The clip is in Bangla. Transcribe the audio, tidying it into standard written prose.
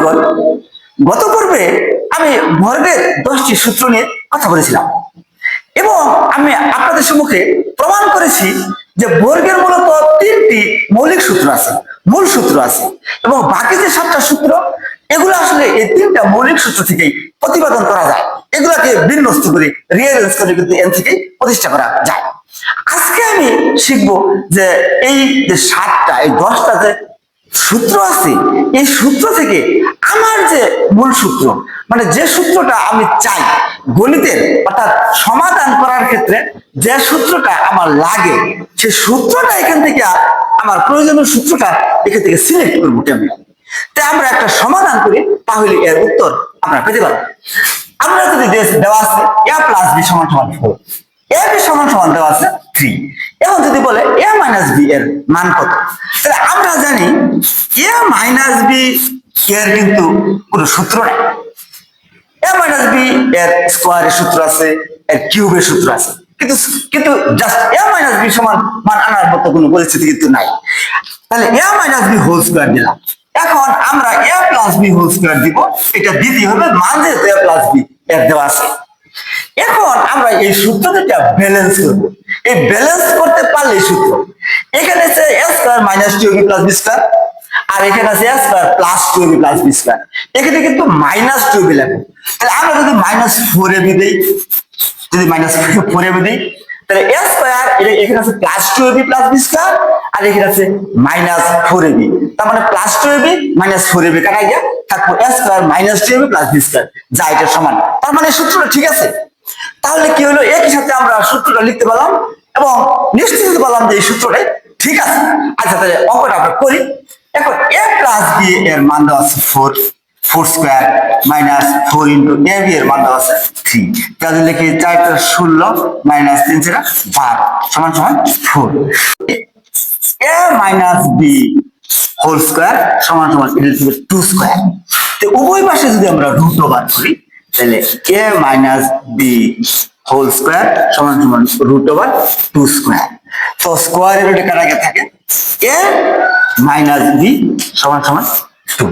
বন্ধুগণ, গত পর্বে আমি বর্গের 10টি সূত্র নিয়ে কথা বলেছিলাম এবং আমি আপনাদের সম্মুখে প্রমাণ করেছি যে বর্গের মূলত 3টি মৌলিক সূত্র আছে, মূল সূত্র আছে এবং বাকি যে 7টা সূত্র এগুলো আসলে এই 3টা মৌলিক সূত্র থেকেই প্রতিপাদন করা যায়। এগুলাকে বিন্যস্ত করে রিয়ারেঞ্জ করে কিন্তু এন থেকে প্রতিষ্ঠা করা যায়। আজকে আমি শিখবো যে এই যে 7টা এই 10টা যে সূত্র আছে এই সূত্র থেকে আমার যে মূল সূত্র মানে যে সূত্রটা আমি চাই গণিতের অর্থাৎ সমাধান করার ক্ষেত্রে যে সূত্রটা আমার লাগে সেই সূত্রটা এখান থেকে আমার প্রয়োজনীয় সূত্রটা এখান থেকে সিলেক্ট করবো কেমন। তাই আমরা একটা সমাধান করি তাহলে এর উত্তর আমরা পেতে পারবো। আমরা যদি দেওয়া আছে a প্লাস বি সমান সমান 4, a বি সমান সমান দেওয়া আছে 3। এখন যদি বলে a মাইনাস বি এর মান কত, তাহলে আমরা জানি a মাইনাস বি এর কিন্তু কোনো সূত্র নেই। a মাইনাস বি এর স্কোয়ারের সূত্র আছে, এর কিউবের সূত্র আছে, কিন্তু কিন্তু জাস্ট a মাইনাস বি সমান মান আনার মতো কোনো পরিস্থিতি কিন্তু নাই। তাহলে a minus b whole square দিলাম। এখন আমরা a plus b whole square দিব, এটা দিতে হবে মান যেহেতু a প্লাস বি এর দেওয়া আছে। এখন আমরা এই সূত্রটা ব্যালেন্স করব। এই ব্যালেন্স করতে পারলে সূত্র এখানে আছে a square minus 2b plus b square আর এখানে আছে a square plus 2b plus b square. এখানে কিন্তু মাইনাস 2b লাগবে। তাহলে আমরা যদি মাইনাস 4ab দেই, যদি মাইনাস 4ab দেই তাহলে a স্কয়ার এখানে আছে plus 2ab plus b square আর এখানে আছে মাইনাস 4ab। তার মানে প্লাস 2ab মাইনাস 4ab কাটা গিয়ে থাকবে a square minus 2ab plus b square, যা এটা সমান। তার মানে সূত্রটা ঠিক আছে। তাহলে কি হলো, একই সাথে আমরা সূত্রটা লিখতে পারলাম এবং নিশ্চিত হতে পারলাম যে এই সূত্রটাই ঠিক আছে। আচ্ছা, তাহলে অঙ্কটা আমরা করি। এখন a প্লাস b এর মান দেওয়া আছে 4 square minus 4 into a b এর মান দেওয়া আছে 3। তাহলে লিখি 4 × 16 মাইনাস 3 × 12 সমান সমান 4। a minus b whole square সমান সমান 2 স্কয়ার। তো উভয় পাশে যদি আমরা রুট ওভার করি তাহলে a minus b whole square সমান সমান রুট ওভার 2 স্কয়ার। তো স্কয়ারের রুটে কাটা গিয়ে থাকে a মাইনাস বি সমান সমান 2।